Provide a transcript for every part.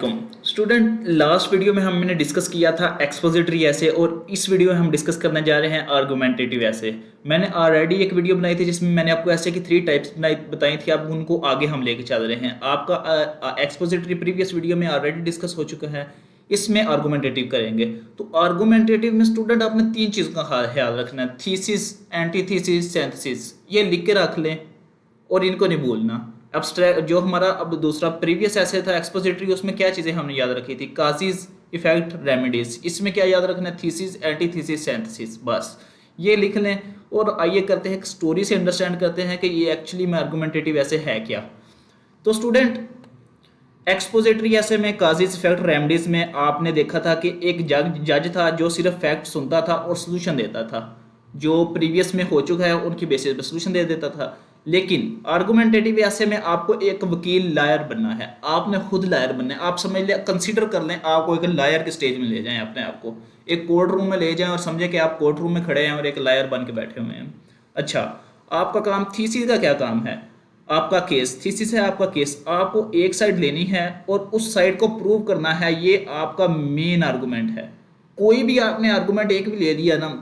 अस्सलामुअलैकुम student. Last video में हमने डिस्कस किया था एक्सपोजिटरी ऐसे, और इस वीडियो में हम डिस्कस करने जा रहे हैं आर्गुमेंटेटिव ऐसे। मैंने ऑलरेडी एक वीडियो बनाई थी जिसमें मैंने आपको ऐसे की 3 टाइप्स बताई थी। अब उनको आगे हम लेके चल रहे हैं। आपका एक्सपोजिटरी प्रीवियस वीडियो में ऑलरेडी डिस्कस हो चुका है, इसमें आर्गुमेंटेटिव करेंगे। तो आर्गुमेंटेटिव में स्टूडेंट आपने 3 चीज़ का ख्याल रखना है, थीसिस, एंटीथीसिस, सिंथेसिस। ये लिख के रख लें और इनको नहीं भूलना। अब जो हमारा अब दूसरा प्रीवियस ऐसे था एक्सपोजिटरी, उसमें क्या चीज़ें हमने याद रखी थी, काजेज, इफेक्ट, रेमेडीज। इसमें क्या याद रखना है, थीसिस, एंटीथीसिस, सिंथेसिस। बस ये लिख लें और आइए करते हैं स्टोरी से अंडरस्टैंड करते हैं कि ये एक्चुअली में आर्गुमेंटेटिव ऐसे है क्या। तो स्टूडेंट, एक्सपोजिटरी ऐसे में काजेज, इफेक्ट, रेमेडीज में आपने देखा था कि एक जज था जो सिर्फ फैक्ट सुनता था और सोल्यूशन देता था। जो प्रीवियस में हो चुका है उनकी बेसिस पे सोल्यूशन दे देता था। लेकिन आर्गुमेंटेटिव ऐसे में आपको एक वकील, लायर बनना है। आपने खुद लायर बनना है। आप समझ लें, कंसीडर कर लें, आपको एक लायर के स्टेज में ले जाएं, अपने आप को एक कोर्ट रूम में ले जाएं और समझें कि आप कोर्ट रूम में खड़े हैं और एक लायर बन के बैठे हुए हैं। अच्छा, आपका काम, थीसिस का क्या काम है, आपका केस, थीसिस है आपका केस। आपको एक साइड लेनी है और उस साइड को प्रूव करना है। ये आपका मेन आर्गुमेंट है। कोई भी आपने आर्गुमेंट एक भी ले लिया ना,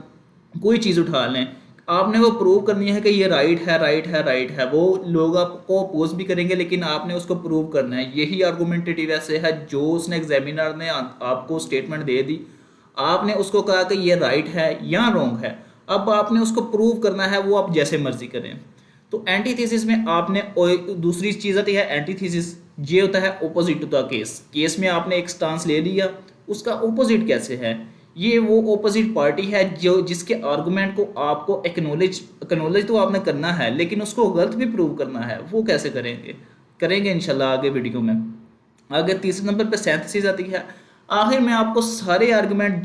कोई चीज़ उठा लें, आपने वो प्रूव करनी है कि ये राइट है, राइट है, राइट है। वो लोग आपको अपोज भी करेंगे लेकिन आपने उसको प्रूव करना है। यही आर्गुमेंटेटिव ऐसे है। जो उसने एग्जामिनर ने आपको स्टेटमेंट दे दी, आपने उसको कहा कि ये राइट है या रॉन्ग है। अब आपने उसको प्रूव करना है, वो आप जैसे मर्जी करें। तो एंटीथेसिस में आपने दूसरी चीज़ आती है एंटीथेसिस। ये होता है opposite to the case. Case में आपने एक स्टांस ले लिया, उसका ओपोजिट कैसे है। ये वो ओपोजिट पार्टी है जो जिसके आर्गुमेंट को आपको एक्नॉलेज तो आपने करना है, लेकिन उसको गलत भी प्रूव करना है। वो कैसे करेंगे इंशाल्लाह आगे वीडियो में। आगे तीसरे नंबर पे सिंथेसिस आती है। आखिर में आपको सारे आर्गुमेंट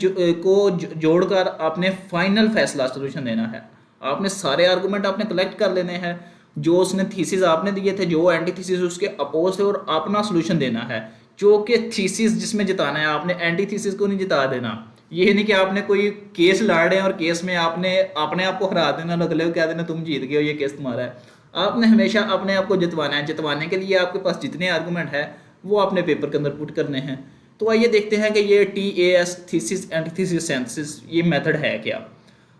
जोड़कर आपने फाइनल फैसला सोल्यूशन देना है। आपने सारे आर्गुमेंट आपने कलेक्ट कर लेने हैं जो उसने थीसिस आपने दिए थे, जो एंटीथीसिस उसके अपोज थे, और अपना सोल्यूशन देना है जो कि थीसिस जिसमें जिताना है। आपने एंटीथीसिस को नहीं जिता देना। ये नहीं कि आपने कोई केस लड़ रहे हैं और केस में आपने अपने आप को हरा देना, अगले को कह देना तुम जीत गए हो, ये केस तुम्हारा है। आपने हमेशा अपने आप को जितवाना है। जितवाने के लिए आपके पास जितने आर्गुमेंट है वो आपने पेपर के अंदर पुट करने हैं। तो आइए देखते हैं कि ये TAS, थीसिस, एंटीथीसिस, सिंथेसिस, ये मेथड है क्या।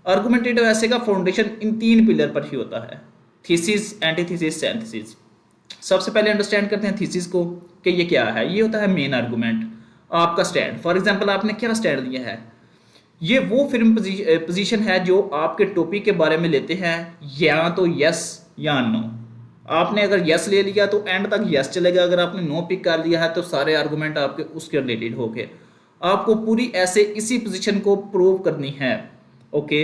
आर्गुमेंटेटिव ऐसे का फाउंडेशन इन 3 पिलर पर ही होता है, थीसिस, एंटीथीसिस, सिंथेसिस। सबसे पहले अंडरस्टैंड करते हैं थीसिस को कि ये क्या है। ये होता है मेन आर्गुमेंट, आपका स्टैंड। फॉर एग्जांपल आपने क्या स्टैंड लिया है, ये वो फिल्म पोजीशन है जो आपके टॉपिक के बारे में लेते हैं, या तो यस या नो। आपने अगर यस ले लिया तो एंड तक यस चलेगा। अगर आपने नो पिक कर लिया है तो सारे आर्गुमेंट आपके उसके रिलेटेड हो गए। आपको पूरी ऐसे इसी पोजीशन को प्रूव करनी है। ओके,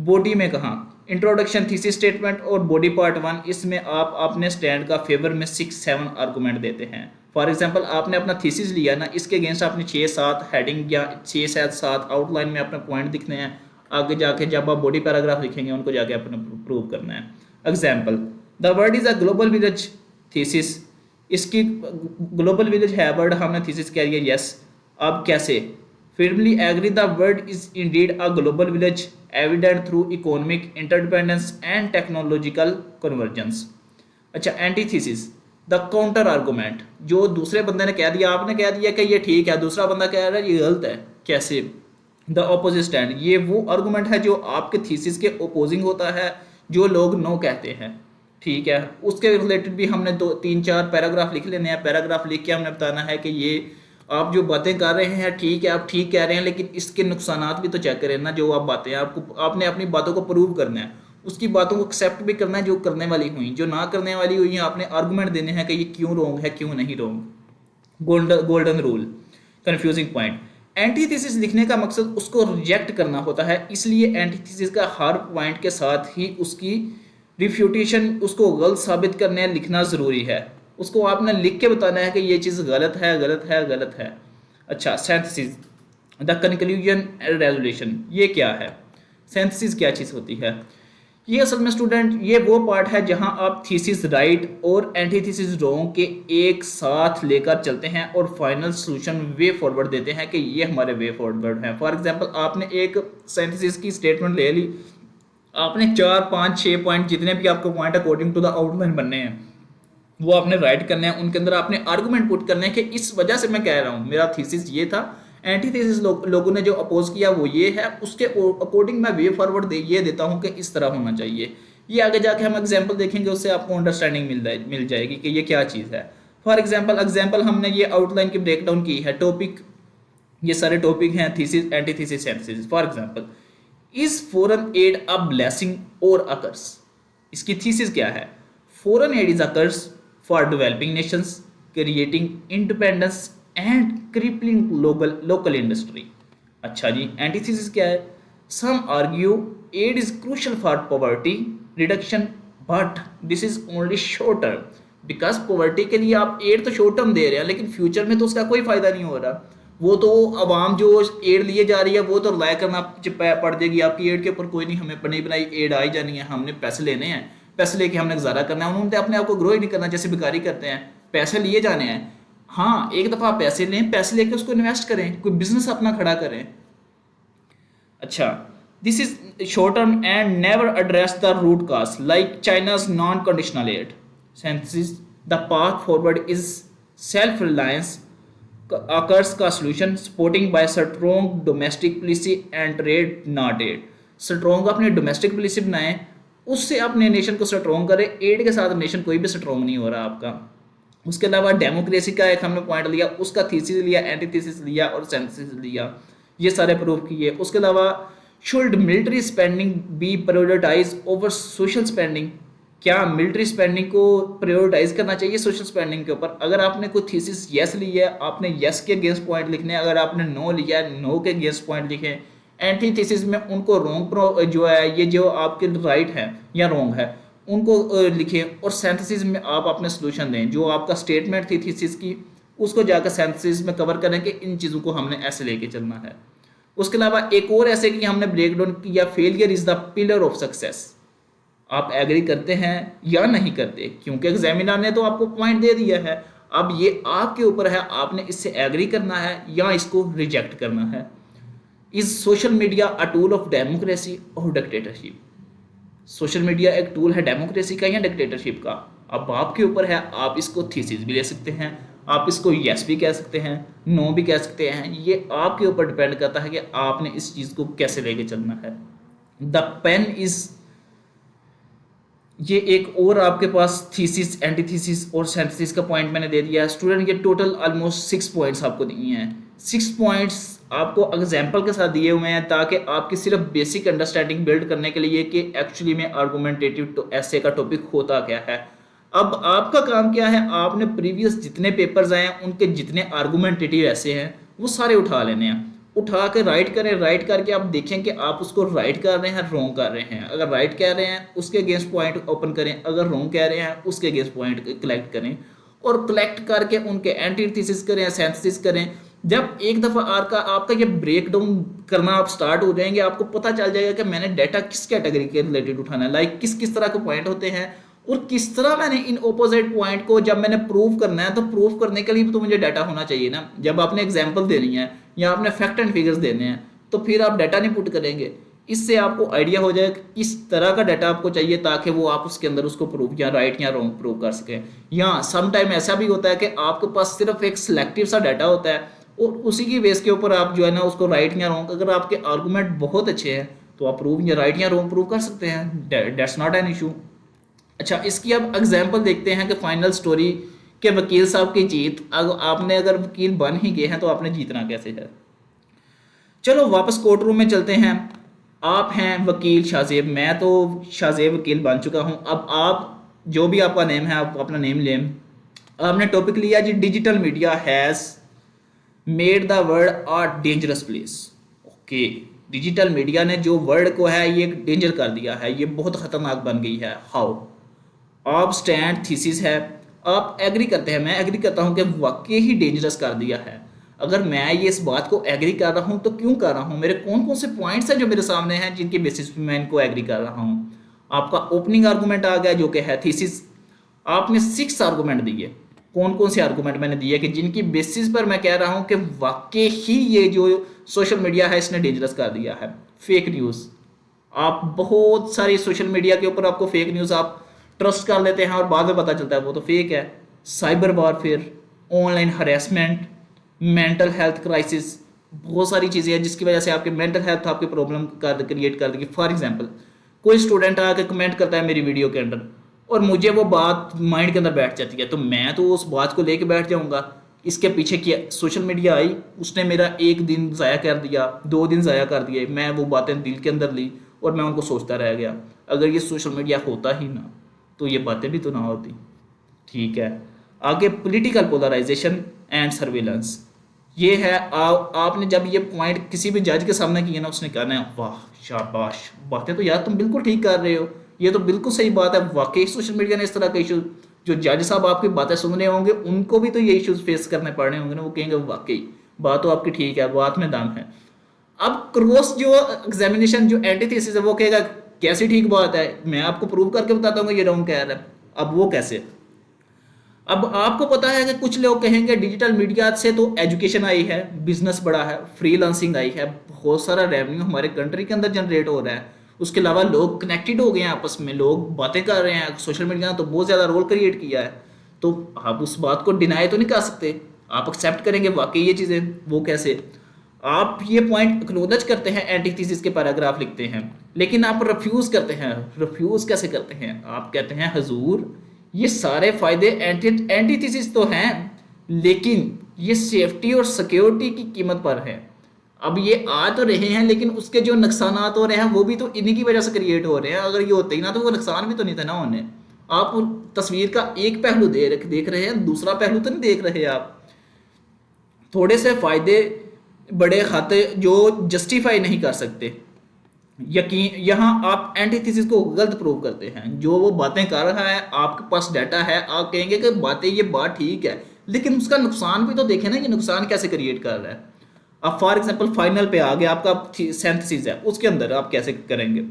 बॉडी में कहाँ, इंट्रोडक्शन, थीसिस स्टेटमेंट और बॉडी पार्ट 1, इसमें आप अपने स्टैंड का फेवर में 6-7 आर्गुमेंट देते हैं। फॉर एग्जांपल आपने अपना थीसिस लिया ना, इसके अगेंस्ट आपने 6-7 हेडिंग या 6-7 आउटलाइन में अपने पॉइंट दिखने हैं। आगे जाके जब आप बॉडी पैराग्राफ लिखेंगे उनको जाके अपने प्रूव करना है। Example, the word is a global village thesis. इसकी ग्लोबल विलेज है वर्ड, हमने थीसिस कह दिया यस। अब कैसे, firmly agree the world is indeed a global village evident through economic interdependence and technological convergence। अच्छा, एंटीथीसिस, द काउंटर आर्गुमेंट। जो दूसरे बंदे ने कह दिया, आपने कह दिया कि ये ठीक है, दूसरा बंदा कह रहा है ये गलत है। कैसे, द ऑपोजिट स्टैंड। ये वो आर्गुमेंट है जो आपके थीसिस के ओपोजिंग होता है, जो लोग नो कहते हैं। ठीक है, उसके रिलेटेड भी हमने 2-3-4 पैराग्राफ लिख लेने हैं। पैराग्राफ लिख के हमने बताना है कि ये आप जो बातें कर रहे हैं ठीक है, आप ठीक कह रहे हैं, लेकिन इसके नुकसानात भी तो चेक करें ना। जो आप बातें आपने अपनी बातों को प्रूव करना है, उसकी बातों को एक्सेप्ट भी करना है जो करने वाली हुई, जो ना करने वाली हुई आपने आर्गुमेंट देने हैं कि ये क्यों रॉन्ग है, क्यों नहीं wrong. Golden rule, confusing point. Antithesis लिखने का मकसद उसको रिजेक्ट करना होता है, इसलिए एंटीथीसिस का हर पॉइंट के साथ ही उसकी रिफ्यूटेशन, उसको गलत साबित करने लिखना ज़रूरी है। उसको आपने लिख के बताना है कि ये चीज़ गलत है, गलत है, गलत है। अच्छा, synthesis, the conclusion and resolution. ये क्या है, सिंथेसिस क्या चीज़ होती है। ये असल में स्टूडेंट ये वो पार्ट है जहां आप थीसिस राइट और एंटीथीसिस रॉन्ग के एक साथ लेकर चलते हैं और फाइनल सॉल्यूशन वे फॉरवर्ड देते हैं कि ये हमारे वे फॉरवर्ड है। फॉर एग्जांपल आपने एक सिंथेसिस की स्टेटमेंट ले ली, आपने 4-5-6 पॉइंट जितने भी आपको point according to the outline बनने हैं वो आपने राइट करना है, उनके अंदर आपने आर्गुमेंट पुट करना है कि इस वजह से मैं कह रहा हूँ, मेरा थीसिस ये था, एंटीथेसिस लोगों ने जो अपोज किया वो ये है, उसके अकॉर्डिंग मैं वे फॉरवर्ड ये देता हूँ कि इस तरह होना चाहिए। ये आगे जाके हम एग्जाम्पल देखेंगे, उससे आपको अंडरस्टैंडिंग मिल जाएगी कि ये क्या चीज़ है। फॉर एग्जाम्पल हमने ये आउटलाइन की ब्रेकडाउन की है, टॉपिक, ये सारे टॉपिक हैं, thesis, antithesis, synthesis. For example, is foreign aid a blessing और अ कर्स? इसकी थीसिस क्या है? Foreign aid is a curse for developing nations, creating independence and crippling local industry. अच्छा जी, एंटीथेसिस क्या है? Some argue aid is crucial for poverty reduction, but this is only short term, because poverty के लिए आप add तो short term दे रहे हैं, लेकिन फ्यूचर में तो उसका कोई फायदा नहीं हो रहा। वो तो अवाम जो एड लिए जा रही है वो तो रिलाय करना पड़ जाएगी आपकी एड के ऊपर, कोई नहीं, हमें बनी बनाई एड आई जानी है, हमने पैसे लेने हैं, पैसे लेके हमने गुजारा करना है। उन्होंने अपने आप को ग्रो ही नहीं करना, जैसे बेकारी करते हैं, पैसे लिए जाने हैं। हाँ, एक दफ़ा पैसे लें, पैसे लेके उसको इन्वेस्ट करें, कोई बिजनेस अपना खड़ा करें। अच्छा, this is short term and never address the root cause like China's non conditional aid. Since the path forward is self reliance a curse का solution supporting by strong domestic policy and trade not aid. Strong अपने domestic policy बनाएं, उससे अपने nation को strong करें, add के साथ nation कोई भी स्ट्रॉन्ग नहीं हो रहा आपका। उसके अलावा डेमोक्रेसी का एक हमने पॉइंट लिया, उसका थीसिस लिया, एंटीथेसिस लिया और सिंथेसिस लिया, ये सारे प्रूफ किए। उसके अलावा should military spending be prioritise over social spending? क्या मिलिट्री स्पेंडिंग को प्रायोरिटाइज करना चाहिए सोशल स्पेंडिंग के ऊपर? अगर आपने कोई थीसिस यस ली है, आपने यस के अगेंस्ट पॉइंट लिखने हैं, अगर आपने नो लिया है, नो के अगेंस्ट पॉइंट लिखे। एंटीथेसिस में उनको रॉन्ग जो है, ये जो आपके राइट है या रॉन्ग है उनको लिखें, और सिंथेसिस में आप अपने सोल्यूशन दें, जो आपका स्टेटमेंट थी थीसिस की उसको जाकर सिंथेसिस में कवर करें कि इन चीज़ों को हमने ऐसे लेके चलना है। उसके अलावा एक और ऐसे कि हमने ब्रेक डाउन किया, failure is the pillar of success. आप एग्री करते हैं या नहीं करते, क्योंकि एग्जामिनर ने तो आपको पॉइंट दे दिया है, अब ये आपके ऊपर है, आपने इससे एग्री करना है या इसको रिजेक्ट करना है। Is social media a tool of democracy और डिक्टेटरशिप? सोशल मीडिया एक टूल है डेमोक्रेसी का या डिक्टेटरशिप का? अब आपके ऊपर है, आप इसको थीसिस भी ले सकते हैं, आप इसको यस भी कह सकते हैं, नो भी कह सकते हैं, ये आपके ऊपर डिपेंड करता है कि आपने इस चीज़ को कैसे लेके चलना है। द पेन इज, ये एक और आपके पास थीसिस, एंटीथीसिस और सिंथेसिस का पॉइंट मैंने दे दिया है स्टूडेंट। ये टोटल ऑलमोस्ट 6 पॉइंट्स आपको दिए हैं। 6 पॉइंट्स आपको एग्जाम्पल के साथ दिए हुए हैं ताकि आपकी सिर्फ बेसिक अंडरस्टैंडिंग बिल्ड करने के लिए कि एक्चुअली में आर्गूमेंटेटिव ऐसे का टॉपिक होता क्या है। अब आपका काम क्या है, आपने प्रीवियस जितने पेपर्स आए हैं उनके जितने आर्गूमेंटेटिव ऐसे हैं वो सारे उठा लेने हैं, उठा के राइट करें, राइट करके आप देखें कि आप उसको राइट कर रहे हैं, रॉन्ग कर रहे हैं। अगर राइट कह रहे हैं उसके अगेंस्ट पॉइंट ओपन करें, अगर रॉन्ग कह रहे हैं उसके अगेंस्ट पॉइंट कलेक्ट करें, और कलेक्ट करके उनके एंटीथेसिस करें, सिंथेसिस करें। जब एक दफ़ा आपका ये ब्रेक डाउन करना आप स्टार्ट हो जाएंगे, आपको पता चल जाएगा कि मैंने डाटा किस कैटेगरी के रिलेटेड उठाना है, लाइक किस किस तरह के पॉइंट होते हैं और किस तरह मैंने इन ऑपोजिट पॉइंट को जब मैंने प्रूव करना है, तो प्रूव करने के लिए तो मुझे डाटा होना चाहिए ना। जब आपने एग्जाम्पल देनी है या आपने फैक्ट एंड फिगर्स देने हैं तो फिर आप डाटा नहीं पुट करेंगे। इससे आपको आइडिया हो जाएगा किस तरह का डाटा आपको चाहिए ताकि वो आप उसके अंदर उसको प्रूव या राइट या रॉन्ग प्रूव कर सकें। या सम टाइम ऐसा भी होता है कि आपके पास सिर्फ एक सिलेक्टिव सा डाटा होता है और उसी की बेस के ऊपर आप जो है ना उसको राइट या रॉन्ग, अगर आपके आर्गूमेंट बहुत अच्छे हैं तो आप प्रूव या राइट या रॉन्ग प्रूव कर सकते हैं, दैट्स नॉट एन इशू। अच्छा, इसकी अब एग्जाम्पल देखते हैं कि फाइनल स्टोरी के वकील साहब की जीत। आपने अगर वकील बन ही गए हैं तो आपने जीतना कैसे है। चलो वापस कोर्ट रूम में चलते हैं। आप हैं वकील शाहजेब, मैं तो शाहजेब वकील बन चुका हूं। अब आप जो भी आपका नेम है आप अपना नेम लें। आपने टॉपिक लिया जी, digital media has made the world a dangerous place. Okay, digital media ने जो वर्ल्ड को है ये डेंजर कर दिया है, ये बहुत ख़तरनाक बन गई है। हाउ? आप स्टैंड थीसिस है, आप एग्री करते हैं, मैं एग्री करता हूं कि वाकई ही डेंजरस कर दिया है। अगर मैं ये इस बात को एग्री कर रहा हूं तो क्यों कर रहा हूं, मेरे कौन कौन से पॉइंट्स हैं जो मेरे सामने हैं जिनके बेसिस पे मैं इनको एग्री कर रहा हूं। आपका ओपनिंग आर्गूमेंट आ गया जो कि है थीसिस। आपने 6 आर्गूमेंट दिए। कौन कौन से आर्गूमेंट मैंने दिए कि जिनकी बेसिस पर मैं कह रहा हूं कि वाकई ही ये जो सोशल मीडिया है इसने डेंजरस कर दिया है। फेक न्यूज़, आप बहुत सारी सोशल मीडिया के ऊपर आपको फेक न्यूज़ आप ट्रस्ट कर लेते हैं और बाद में पता चलता है वो तो फेक है। Cyber warfare, online harassment, mental health crisis, बहुत सारी चीज़ें हैं जिसकी वजह से आपके मेंटल हेल्थ आपके प्रॉब्लम कर क्रिएट कर देगी। फॉर एग्जांपल, कोई स्टूडेंट आके कमेंट करता है मेरी वीडियो के अंदर और मुझे वो बात माइंड के अंदर बैठ जाती है, तो मैं तो उस बात को लेके बैठ जाऊंगा। इसके पीछे क्या सोशल मीडिया आई, उसने मेरा एक दिन ज़ाया कर दिया, 2 दिन ज़ाया कर दिए, मैं वो बातें दिल के अंदर ली और मैं उनको सोचता रह गया। अगर ये सोशल मीडिया होता ही ना तो ये बातें भी तो ना होती। ठीक है, आगे पॉलिटिकल पोलराइजेशन एंड सर्विलेंस, ये है आपने जब ये पॉइंट किसी भी जज के सामने किया ना, उसने कहना है वाह शाबाश, बातें तो यार तुम बिल्कुल ठीक कर रहे हो, ये तो बिल्कुल सही बात है। वाकई सोशल मीडिया ने इस तरह के इशू, जो जज साहब आपकी बातें सुन रहे होंगे उनको भी तो ये इश्यूज फेस करने पड़ रहे होंगे ना, वो कहेंगे वाकई बात तो आपकी ठीक है, बात में दम है। अब क्रॉस जो एग्जामिनेशन जो एंटीथेसिस है वो कहेगा कैसी ठीक बात है, मैं आपको प्रूव करके बताता हूँ ये रॉन्ग कह रहा है। अब वो कैसे, अब आपको पता है कि कुछ लोग कहेंगे डिजिटल मीडिया से तो एजुकेशन आई है, बिजनेस बड़ा है, फ्रीलांसिंग आई है, बहुत सारा रेवेन्यू हमारे कंट्री के अंदर जनरेट हो रहा है। उसके अलावा लोग कनेक्टेड हो गए हैं आपस में, लोग बातें कर रहे हैं, सोशल मीडिया ने तो बहुत ज़्यादा रोल क्रिएट किया है। तो आप उस बात को डिनाई तो नहीं कर सकते, आप एक्सेप्ट करेंगे वाकई ये चीज़ें। वो कैसे, आप ये पॉइंट एक्नॉलेज करते हैं, एंटीथेसिस के पैराग्राफ लिखते हैं, लेकिन आप रिफ्यूज़ करते हैं। रिफ्यूज़ कैसे करते हैं, आप कहते हैं हजूर ये सारे फायदे एंटीथेसिस तो हैं, लेकिन ये सेफ्टी और सिक्योरिटी की कीमत पर है। अब ये आ तो रहे हैं लेकिन उसके जो नुकसान हो रहे हैं वो भी तो इन्हीं की वजह से क्रिएट हो रहे हैं। अगर ये होते ही ना तो वो नुकसान भी तो नहीं था ना होने। आप तस्वीर का एक पहलू देख रहे हैं, दूसरा पहलू तो नहीं देख रहे आप। थोड़े से फायदे बड़े खाते जो जस्टिफाई नहीं कर सकते। यकीन यहाँ आप एंटीथेसिस को गलत प्रूव करते हैं, जो वो बातें कर रहा है आपके पास डाटा है, आप कहेंगे कि बातें ये बात ठीक है, लेकिन उसका नुकसान भी तो देखें ना, ये नुकसान कैसे क्रिएट कर रहा है। अब फॉर एग्जांपल फाइनल पे आ गया आपका सिंथेसिस है, उसके अंदर आप कैसे करेंगे।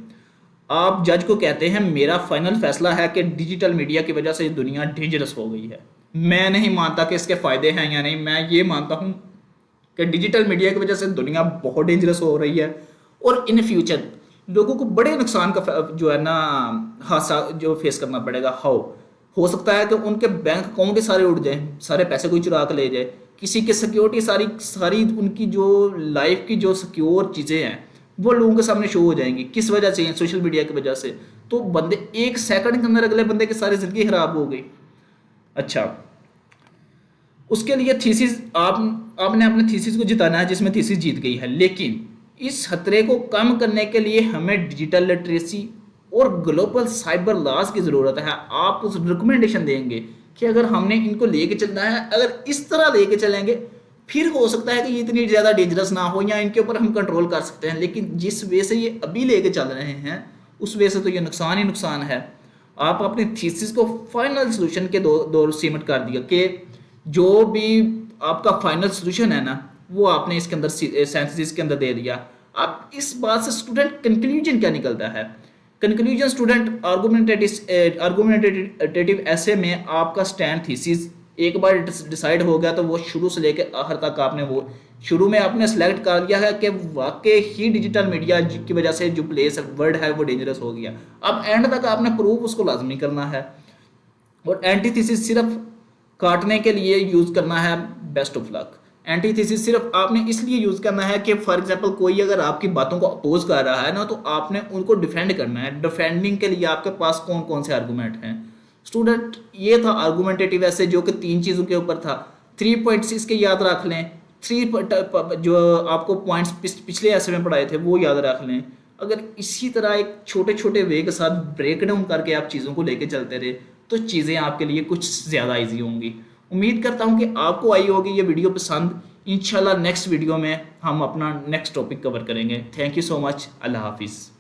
आप जज को कहते हैं मेरा फाइनल फैसला है कि डिजिटल मीडिया की वजह से दुनिया डेंजरस हो गई है। मैं नहीं मानता कि इसके फायदे हैं या नहीं, मैं ये मानता हूँ कि डिजिटल मीडिया की वजह से दुनिया बहुत डेंजरस हो रही है और इन फ्यूचर लोगों को बड़े नुकसान का जो है ना हादसा जो फेस करना पड़ेगा। हाउ हो सकता है कि उनके बैंक अकाउंट सारे उड़ जाएं, सारे पैसे कोई चुरा कर ले जाए, किसी की सिक्योरिटी सारी उनकी जो लाइफ की जो सिक्योर चीज़ें हैं वो लोगों के सामने शो हो जाएंगी। किस वजह से, सोशल मीडिया की वजह से। तो बंदे एक सेकंड के अंदर अगले बंदे की सारी जिंदगी खराब हो गई। अच्छा, उसके लिए थीसिस आपने अपने थीसिस को जिताना है जिसमें थीसिस जीत गई है, लेकिन इस खतरे को कम करने के लिए हमें डिजिटल लिटरेसी और ग्लोबल साइबर लॉज की ज़रूरत है। आप उस रिकमेंडेशन देंगे कि अगर हमने इनको लेके चलना है, अगर इस तरह लेके चलेंगे फिर हो सकता है कि ये इतनी ज़्यादा डेंजरस ना हो या इनके ऊपर हम कंट्रोल कर सकते हैं। लेकिन जिस वे से ये अभी लेके चल रहे हैं उस वे से तो ये नुकसान ही नुकसान है। आप अपने थीसिस को फाइनल सोल्यूशन के दो सीमित कर दिया कि जो भी आपका फाइनल सोल्यूशन है ना वो आपने इसके अंदर सिंथेसिस के अंदर दे दिया। अब इस बात से स्टूडेंट कंक्लूजन क्या निकलता है, कंक्लूजन स्टूडेंट आर्गुमेंटेटिव ऐसे में आपका स्टैंड थीसिस एक बार डिसाइड हो गया तो वो शुरू से लेकर आखिर तक आपने वो शुरू में आपने सेलेक्ट कर लिया है कि वाकई ही डिजिटल मीडिया की वजह से जो प्लेस वर्ड है वो डेंजरस हो गया। अब एंड तक आपने प्रूफ उसको लाजमी करना है और एंटीथेसिस सिर्फ काटने के लिए यूज़ करना है। Best of luck. एंटीथेसिस सिर्फ आपने इसलिए यूज़ करना है कि फॉर एग्जांपल कोई अगर आपकी बातों को अपोज कर रहा है ना तो आपने उनको डिफेंड करना है। डिफेंडिंग के लिए आपके पास कौन कौन से आर्गूमेंट हैं स्टूडेंट। ये था आर्गूमेंटेटिव ऐसे जो कि 3 चीज़ों के ऊपर था। 3 पॉइंट्स इसके याद रख लें, 3 जो आपको पॉइंट्स पिछले ऐसे में पढ़ाए थे वो याद रख लें। अगर इसी तरह एक छोटे छोटे वे के साथ ब्रेक डाउन करके आप चीज़ों को लेके चलते रहे तो चीज़ें आपके लिए कुछ ज़्यादा ईजी होंगी। उम्मीद करता हूँ कि आपको आई होगी ये वीडियो पसंद। इंशाल्लाह नेक्स्ट वीडियो में हम अपना नेक्स्ट टॉपिक कवर करेंगे। Thank you so much. अल्लाह हाफिज़।